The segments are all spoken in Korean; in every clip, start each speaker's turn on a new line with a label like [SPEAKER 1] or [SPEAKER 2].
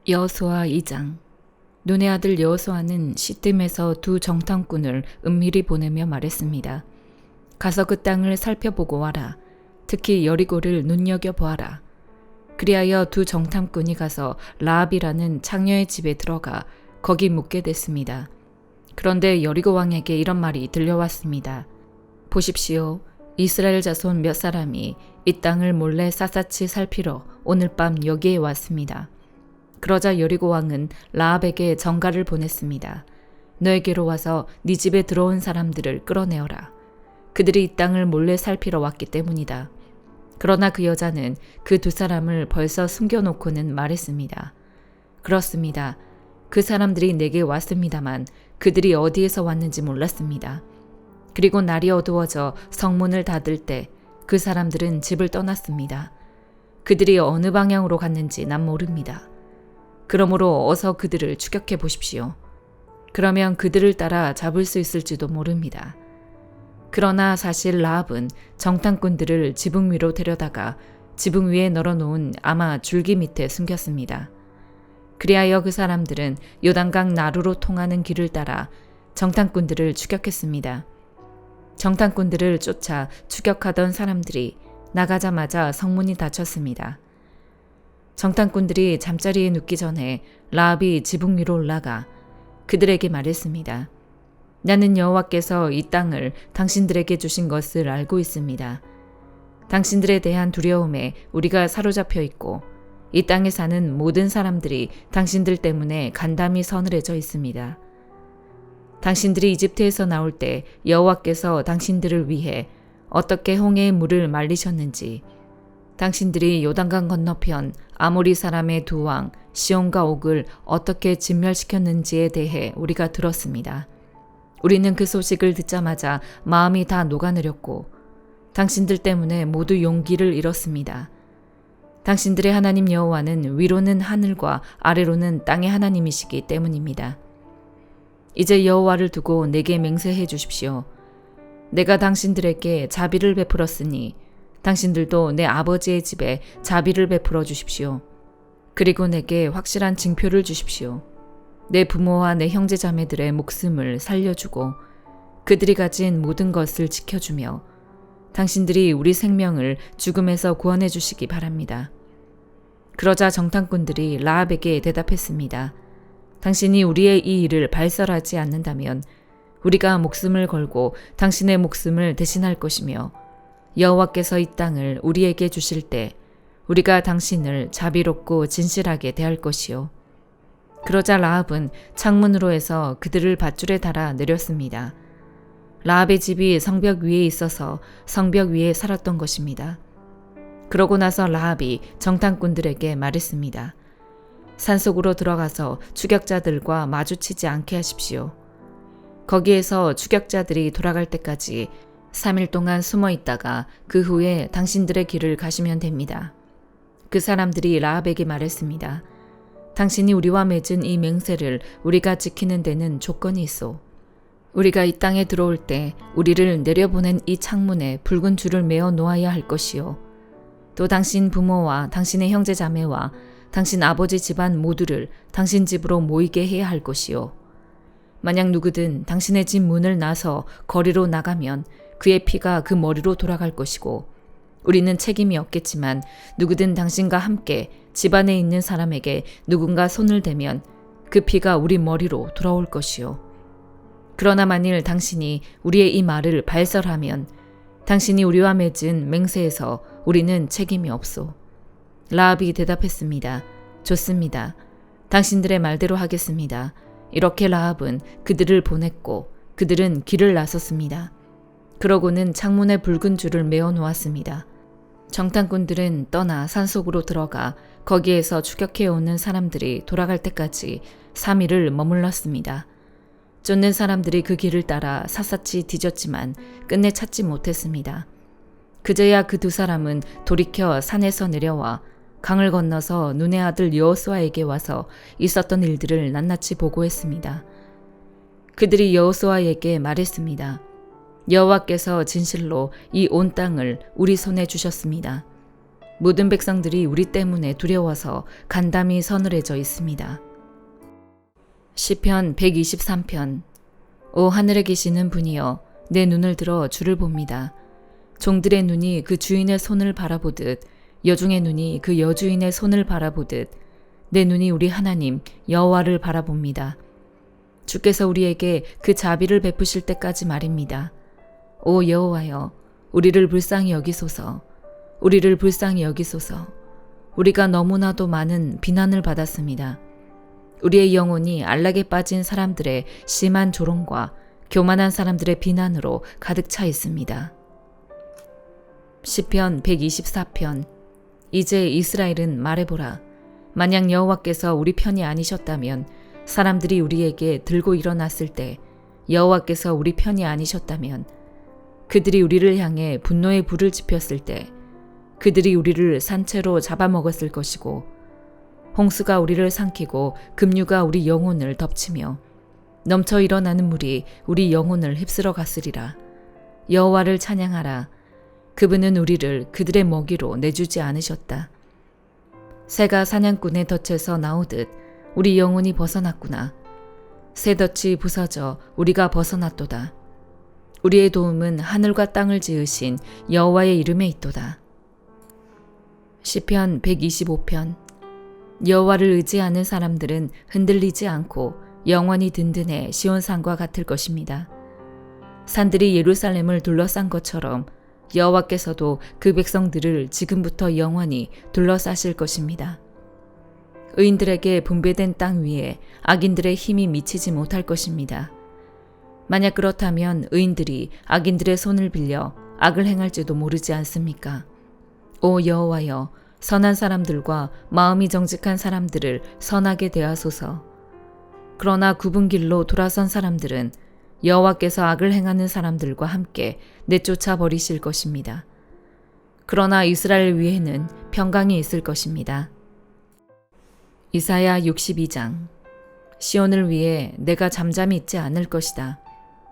[SPEAKER 1] 여호수아 2장. 눈의 아들 여호수아는 시뜸에서 두 정탐꾼을 은밀히 보내며 말했습니다. 가서 그 땅을 살펴보고 와라. 특히 여리고를 눈여겨보아라. 그리하여 두 정탐꾼이 가서 라합이라는 창녀의 집에 들어가 거기 묵게 됐습니다. 그런데 여리고 왕에게 이런 말이 들려왔습니다. 보십시오. 이스라엘 자손 몇 사람이 이 땅을 몰래 샅샅이 살피러 오늘 밤 여기에 왔습니다. 그러자 여리고 왕은 라합에게 전가를 보냈습니다. 너에게로 와서 네 집에 들어온 사람들을 끌어내어라. 그들이 이 땅을 몰래 살피러 왔기 때문이다. 그러나 그 여자는 그 두 사람을 벌써 숨겨놓고는 말했습니다. 그렇습니다. 그 사람들이 내게 왔습니다만 그들이 어디에서 왔는지 몰랐습니다. 그리고 날이 어두워져 성문을 닫을 때 그 사람들은 집을 떠났습니다. 그들이 어느 방향으로 갔는지 난 모릅니다. 그러므로 어서 그들을 추격해 보십시오. 그러면 그들을 따라 잡을 수 있을지도 모릅니다. 그러나 사실 라합은 정탐꾼들을 지붕 위로 데려다가 지붕 위에 널어놓은 아마 줄기 밑에 숨겼습니다. 그리하여 그 사람들은 요단강 나루로 통하는 길을 따라 정탐꾼들을 추격했습니다. 정탐꾼들을 쫓아 추격하던 사람들이 나가자마자 성문이 닫혔습니다. 정탐꾼들이 잠자리에 눕기 전에 라합이 지붕 위로 올라가 그들에게 말했습니다. 나는 여호와께서 이 땅을 당신들에게 주신 것을 알고 있습니다. 당신들에 대한 두려움에 우리가 사로잡혀 있고 이 땅에 사는 모든 사람들이 당신들 때문에 간담이 서늘해져 있습니다. 당신들이 이집트에서 나올 때 여호와께서 당신들을 위해 어떻게 홍해의 물을 말리셨는지, 당신들이 요단강 건너편 아모리 사람의 두 왕 시온과 옥을 어떻게 진멸시켰는지에 대해 우리가 들었습니다. 우리는 그 소식을 듣자마자 마음이 다 녹아내렸고 당신들 때문에 모두 용기를 잃었습니다. 당신들의 하나님 여호와는 위로는 하늘과 아래로는 땅의 하나님이시기 때문입니다. 이제 여호와를 두고 내게 맹세해 주십시오. 내가 당신들에게 자비를 베풀었으니 당신들도 내 아버지의 집에 자비를 베풀어 주십시오. 그리고 내게 확실한 징표를 주십시오. 내 부모와 내 형제자매들의 목숨을 살려주고 그들이 가진 모든 것을 지켜주며 당신들이 우리 생명을 죽음에서 구원해 주시기 바랍니다. 그러자 정탐꾼들이 라합에게 대답했습니다. 당신이 우리의 이 일을 발설하지 않는다면 우리가 목숨을 걸고 당신의 목숨을 대신할 것이며 여호와께서 이 땅을 우리에게 주실 때 우리가 당신을 자비롭고 진실하게 대할 것이요. 그러자 라합은 창문으로 해서 그들을 밧줄에 달아 내렸습니다. 라합의 집이 성벽 위에 있어서 성벽 위에 살았던 것입니다. 그러고 나서 라합이 정탐꾼들에게 말했습니다. 산속으로 들어가서 추격자들과 마주치지 않게 하십시오. 거기에서 추격자들이 돌아갈 때까지 3일 동안 숨어 있다가 그 후에 당신들의 길을 가시면 됩니다. 그 사람들이 라합에게 말했습니다. 당신이 우리와 맺은 이 맹세를 우리가 지키는 데는 조건이 있어. 우리가 이 땅에 들어올 때 우리를 내려보낸 이 창문에 붉은 줄을 메어 놓아야 할 것이요. 또 당신 부모와 당신의 형제 자매와 당신 아버지 집안 모두를 당신 집으로 모이게 해야 할 것이요. 만약 누구든 당신의 집 문을 나서 거리로 나가면 그의 피가 그 머리로 돌아갈 것이고 우리는 책임이 없겠지만 누구든 당신과 함께 집안에 있는 사람에게 누군가 손을 대면 그 피가 우리 머리로 돌아올 것이요. 그러나 만일 당신이 우리의 이 말을 발설하면 당신이 우리와 맺은 맹세에서 우리는 책임이 없소. 라합이 대답했습니다. 좋습니다. 당신들의 말대로 하겠습니다. 이렇게 라합은 그들을 보냈고 그들은 길을 나섰습니다. 그러고는 창문에 붉은 줄을 메어 놓았습니다. 정탐꾼들은 떠나 산속으로 들어가 거기에서 추격해오는 사람들이 돌아갈 때까지 3일을 머물렀습니다. 쫓는 사람들이 그 길을 따라 샅샅이 뒤졌지만 끝내 찾지 못했습니다. 그제야 그 두 사람은 돌이켜 산에서 내려와 강을 건너서 눈의 아들 여호수아에게 와서 있었던 일들을 낱낱이 보고했습니다. 그들이 여호수아에게 말했습니다. 여호와께서 진실로 이 온 땅을 우리 손에 주셨습니다. 모든 백성들이 우리 때문에 두려워서 간담이 서늘해져 있습니다. 시편 123편. 오 하늘에 계시는 분이여, 내 눈을 들어 주를 봅니다. 종들의 눈이 그 주인의 손을 바라보듯, 여중의 눈이 그 여주인의 손을 바라보듯, 내 눈이 우리 하나님 여호와를 바라봅니다. 주께서 우리에게 그 자비를 베푸실 때까지 말입니다. 오 여호와여, 우리를 불쌍히 여기소서. 우리를 불쌍히 여기소서. 우리가 너무나도 많은 비난을 받았습니다. 우리의 영혼이 안락에 빠진 사람들의 심한 조롱과 교만한 사람들의 비난으로 가득 차 있습니다. 시편 124편. 이제 이스라엘은 말해보라. 만약 여호와께서 우리 편이 아니셨다면, 사람들이 우리에게 들고 일어났을 때 여호와께서 우리 편이 아니셨다면, 그들이 우리를 향해 분노의 불을 지폈을 때 그들이 우리를 산채로 잡아먹었을 것이고, 홍수가 우리를 삼키고 급류가 우리 영혼을 덮치며 넘쳐 일어나는 물이 우리 영혼을 휩쓸어 갔으리라. 여호와를 찬양하라. 그분은 우리를 그들의 먹이로 내주지 않으셨다. 새가 사냥꾼의 덫에서 나오듯 우리 영혼이 벗어났구나. 새 덫이 부서져 우리가 벗어났도다. 우리의 도움은 하늘과 땅을 지으신 여호와의 이름에 있도다. 시편 125편. 여호와를 의지하는 사람들은 흔들리지 않고 영원히 든든해 시온산과 같을 것입니다. 산들이 예루살렘을 둘러싼 것처럼 여호와께서도 그 백성들을 지금부터 영원히 둘러싸실 것입니다. 의인들에게 분배된 땅 위에 악인들의 힘이 미치지 못할 것입니다. 만약 그렇다면 의인들이 악인들의 손을 빌려 악을 행할지도 모르지 않습니까? 오 여호와여, 선한 사람들과 마음이 정직한 사람들을 선하게 대하소서. 그러나 굽은 길로 돌아선 사람들은 여호와께서 악을 행하는 사람들과 함께 내쫓아 버리실 것입니다. 그러나 이스라엘 위에는 평강이 있을 것입니다. 이사야 62장. 시온을 위해 내가 잠잠히 있지 않을 것이다.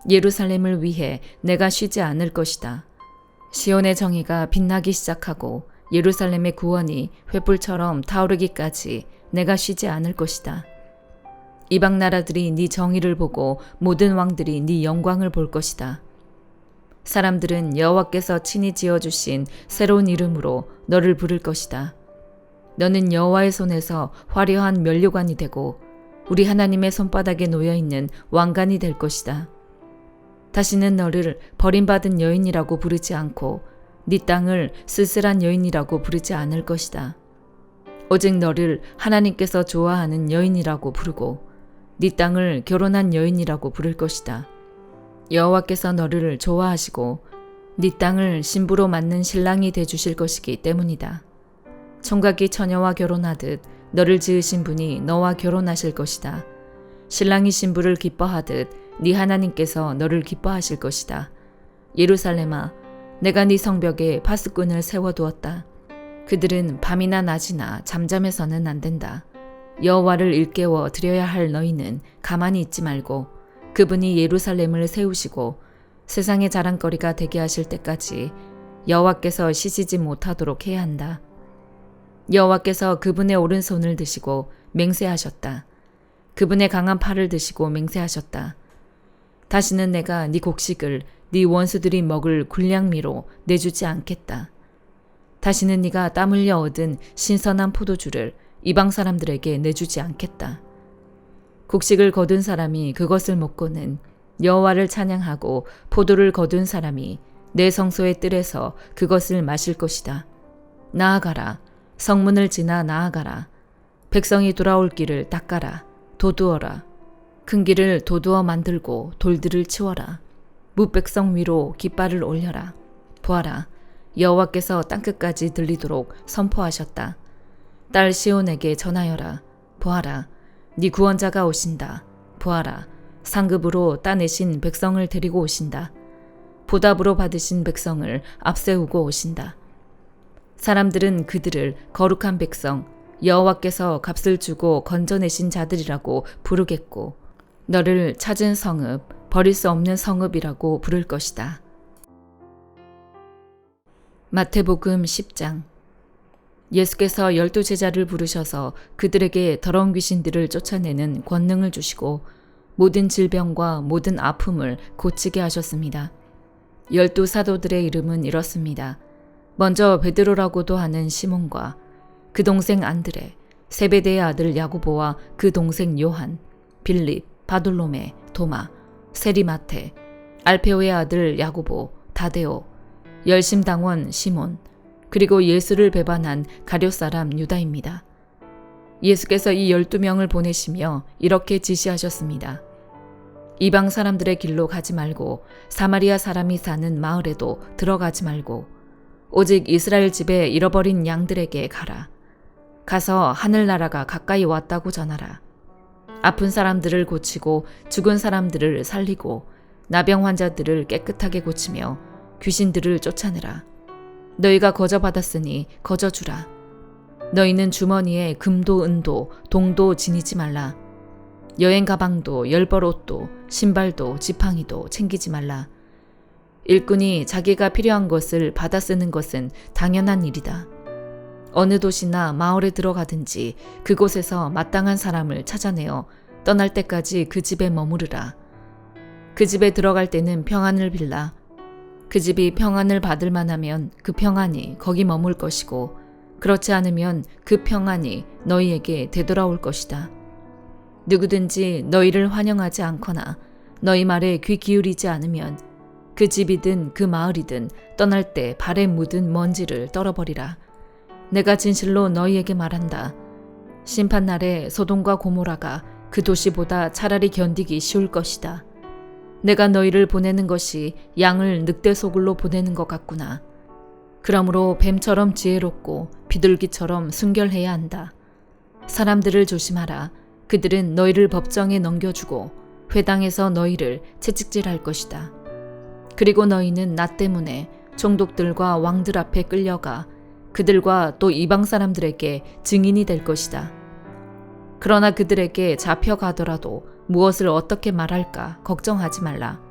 [SPEAKER 1] 예루살렘을 위해 내가 쉬지 않을 것이다. 시온의 정의가 빛나기 시작하고 예루살렘의 구원이 횃불처럼 타오르기까지 내가 쉬지 않을 것이다. 이방 나라들이 네 정의를 보고 모든 왕들이 네 영광을 볼 것이다. 사람들은 여호와께서 친히 지어주신 새로운 이름으로 너를 부를 것이다. 너는 여호와의 손에서 화려한 면류관이 되고 우리 하나님의 손바닥에 놓여있는 왕관이 될 것이다. 다시는 너를 버림받은 여인이라고 부르지 않고 네 땅을 쓸쓸한 여인이라고 부르지 않을 것이다. 오직 너를 하나님께서 좋아하는 여인이라고 부르고 네 땅을 결혼한 여인이라고 부를 것이다. 여호와께서 너를 좋아하시고 네 땅을 신부로 맞는 신랑이 되주실 것이기 때문이다. 총각이 처녀와 결혼하듯 너를 지으신 분이 너와 결혼하실 것이다. 신랑이 신부를 기뻐하듯 네 하나님께서 너를 기뻐하실 것이다. 예루살렘아, 내가 네 성벽에 파수꾼을 세워두었다. 그들은 밤이나 낮이나 잠잠해서는 안 된다. 여호와를 일깨워 드려야 할 너희는 가만히 있지 말고 그분이 예루살렘을 세우시고 세상의 자랑거리가 되게 하실 때까지 여호와께서 쉬시지 못하도록 해야 한다. 여호와께서 그분의 오른손을 드시고 맹세하셨다. 그분의 강한 팔을 드시고 맹세하셨다. 다시는 내가 네 곡식을 네 원수들이 먹을 군량미로 내주지 않겠다. 다시는 네가 땀 흘려 얻은 신선한 포도주를 이방 사람들에게 내주지 않겠다. 곡식을 거둔 사람이 그것을 먹고는 여호와를 찬양하고 포도를 거둔 사람이 내 성소의 뜰에서 그것을 마실 것이다. 나아가라. 성문을 지나 나아가라. 백성이 돌아올 길을 닦아라. 도두어라. 큰 길을 도두어 만들고 돌들을 치워라. 뭇백성 위로 깃발을 올려라. 보아라. 여호와께서 땅끝까지 들리도록 선포하셨다. 딸 시온에게 전하여라. 보아라. 네 구원자가 오신다. 보아라. 상급으로 따내신 백성을 데리고 오신다. 보답으로 받으신 백성을 앞세우고 오신다. 사람들은 그들을 거룩한 백성, 여호와께서 값을 주고 건져내신 자들이라고 부르겠고 너를 찾은 성읍, 버릴 수 없는 성읍이라고 부를 것이다. 마태복음 10장. 예수께서 12제자를 부르셔서 그들에게 더러운 귀신들을 쫓아내는 권능을 주시고 모든 질병과 모든 아픔을 고치게 하셨습니다. 12사도들의 이름은 이렇습니다. 먼저 베드로라고도 하는 시몬과 그 동생 안드레, 세베대의 아들 야고보와 그 동생 요한, 빌립, 바돌로메, 도마, 세리마테, 알페오의 아들 야고보, 다데오, 열심당원 시몬, 그리고 예수를 배반한 가룟 사람 유다입니다. 예수께서 이 12명을 보내시며 이렇게 지시하셨습니다. 이방 사람들의 길로 가지 말고 사마리아 사람이 사는 마을에도 들어가지 말고 오직 이스라엘 집에 잃어버린 양들에게 가라. 가서 하늘나라가 가까이 왔다고 전하라. 아픈 사람들을 고치고 죽은 사람들을 살리고 나병 환자들을 깨끗하게 고치며 귀신들을 쫓아내라. 너희가 거저 받았으니 거저 주라. 너희는 주머니에 금도 은도 동도 지니지 말라. 여행 가방도 열벌옷도 신발도 지팡이도 챙기지 말라. 일꾼이 자기가 필요한 것을 받아 쓰는 것은 당연한 일이다. 어느 도시나 마을에 들어가든지 그곳에서 마땅한 사람을 찾아내어 떠날 때까지 그 집에 머무르라. 그 집에 들어갈 때는 평안을 빌라. 그 집이 평안을 받을 만하면 그 평안이 거기 머물 것이고 그렇지 않으면 그 평안이 너희에게 되돌아올 것이다. 누구든지 너희를 환영하지 않거나 너희 말에 귀 기울이지 않으면 그 집이든 그 마을이든 떠날 때 발에 묻은 먼지를 떨어버리라. 내가 진실로 너희에게 말한다. 심판날에 소돔과 고모라가 그 도시보다 차라리 견디기 쉬울 것이다. 내가 너희를 보내는 것이 양을 늑대 소굴로 보내는 것 같구나. 그러므로 뱀처럼 지혜롭고 비둘기처럼 순결해야 한다. 사람들을 조심하라. 그들은 너희를 법정에 넘겨주고 회당에서 너희를 채찍질할 것이다. 그리고 너희는 나 때문에 총독들과 왕들 앞에 끌려가 그들과 또 이방 사람들에게 증인이 될 것이다. 그러나 그들에게 잡혀가더라도 무엇을 어떻게 말할까 걱정하지 말라.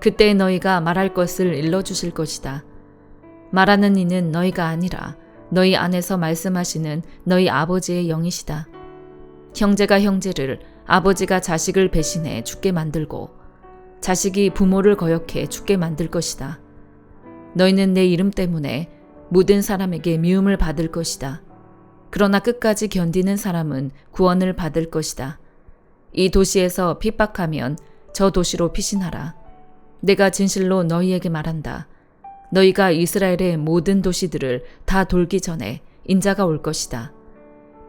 [SPEAKER 1] 그때 너희가 말할 것을 일러주실 것이다. 말하는 이는 너희가 아니라 너희 안에서 말씀하시는 너희 아버지의 영이시다. 형제가 형제를, 아버지가 자식을 배신해 죽게 만들고 자식이 부모를 거역해 죽게 만들 것이다. 너희는 내 이름 때문에 모든 사람에게 미움을 받을 것이다. 그러나 끝까지 견디는 사람은 구원을 받을 것이다. 이 도시에서 핍박하면 저 도시로 피신하라. 내가 진실로 너희에게 말한다. 너희가 이스라엘의 모든 도시들을 다 돌기 전에 인자가 올 것이다.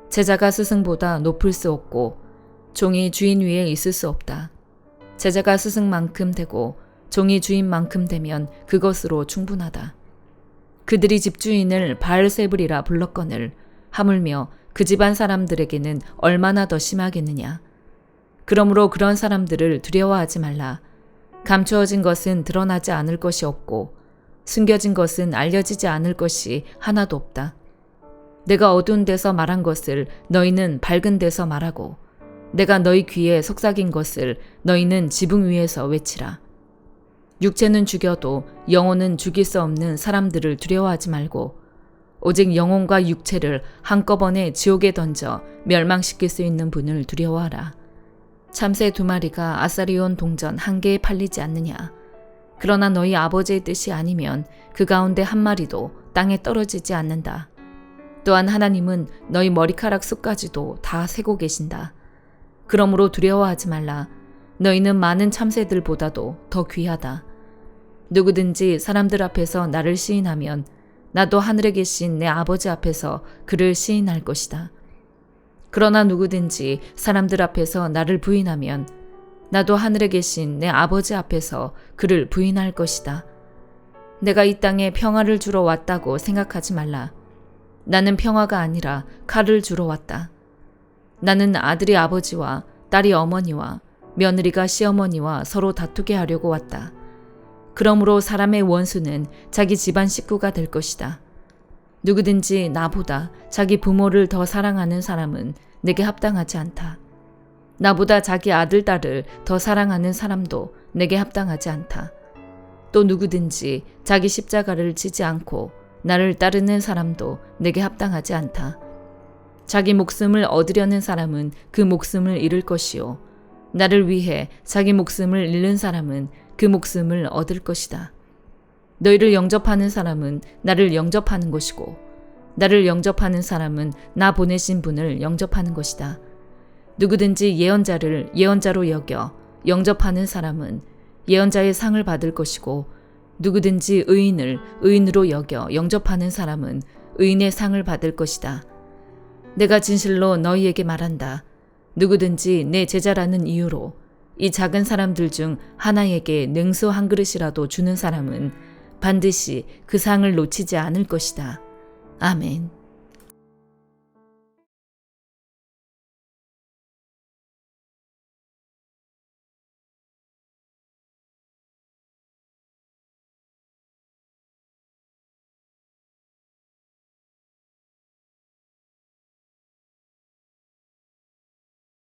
[SPEAKER 1] 제자가 스승보다 높을 수 없고 종이 주인 위에 있을 수 없다. 제자가 스승만큼 되고 종이 주인만큼 되면 그것으로 충분하다. 그들이 집주인을 바알세불이라 불렀거늘 하물며 그 집안 사람들에게는 얼마나 더 심하겠느냐. 그러므로 그런 사람들을 두려워하지 말라. 감추어진 것은 드러나지 않을 것이 없고 숨겨진 것은 알려지지 않을 것이 하나도 없다. 내가 어두운 데서 말한 것을 너희는 밝은 데서 말하고 내가 너희 귀에 속삭인 것을 너희는 지붕 위에서 외치라. 육체는 죽여도 영혼은 죽일 수 없는 사람들을 두려워하지 말고 오직 영혼과 육체를 한꺼번에 지옥에 던져 멸망시킬 수 있는 분을 두려워하라. 참새 2마리가 아사리온 동전 1개에 팔리지 않느냐. 그러나 너희 아버지의 뜻이 아니면 그 가운데 1마리도 땅에 떨어지지 않는다. 또한 하나님은 너희 머리카락 숫까지도 다 세고 계신다. 그러므로 두려워하지 말라. 너희는 많은 참새들보다도 더 귀하다. 누구든지 사람들 앞에서 나를 시인하면 나도 하늘에 계신 내 아버지 앞에서 그를 시인할 것이다. 그러나 누구든지 사람들 앞에서 나를 부인하면 나도 하늘에 계신 내 아버지 앞에서 그를 부인할 것이다. 내가 이 땅에 평화를 주러 왔다고 생각하지 말라. 나는 평화가 아니라 칼을 주러 왔다. 나는 아들이 아버지와 딸이 어머니와 며느리가 시어머니와 서로 다투게 하려고 왔다. 그러므로 사람의 원수는 자기 집안 식구가 될 것이다. 누구든지 나보다 자기 부모를 더 사랑하는 사람은 내게 합당하지 않다. 나보다 자기 아들, 딸을 더 사랑하는 사람도 내게 합당하지 않다. 또 누구든지 자기 십자가를 지지 않고 나를 따르는 사람도 내게 합당하지 않다. 자기 목숨을 얻으려는 사람은 그 목숨을 잃을 것이요. 나를 위해 자기 목숨을 잃는 사람은 그 목숨을 얻을 것이다. 너희를 영접하는 사람은 나를 영접하는 것이고 나를 영접하는 사람은 나 보내신 분을 영접하는 것이다. 누구든지 예언자를 예언자로 여겨 영접하는 사람은 예언자의 상을 받을 것이고 누구든지 의인을 의인으로 여겨 영접하는 사람은 의인의 상을 받을 것이다. 내가 진실로 너희에게 말한다. 누구든지 내 제자라는 이유로 이 작은 사람들 중 하나에게 능수 한 그릇이라도 주는 사람은 반드시 그 상을 놓치지 않을 것이다. 아멘.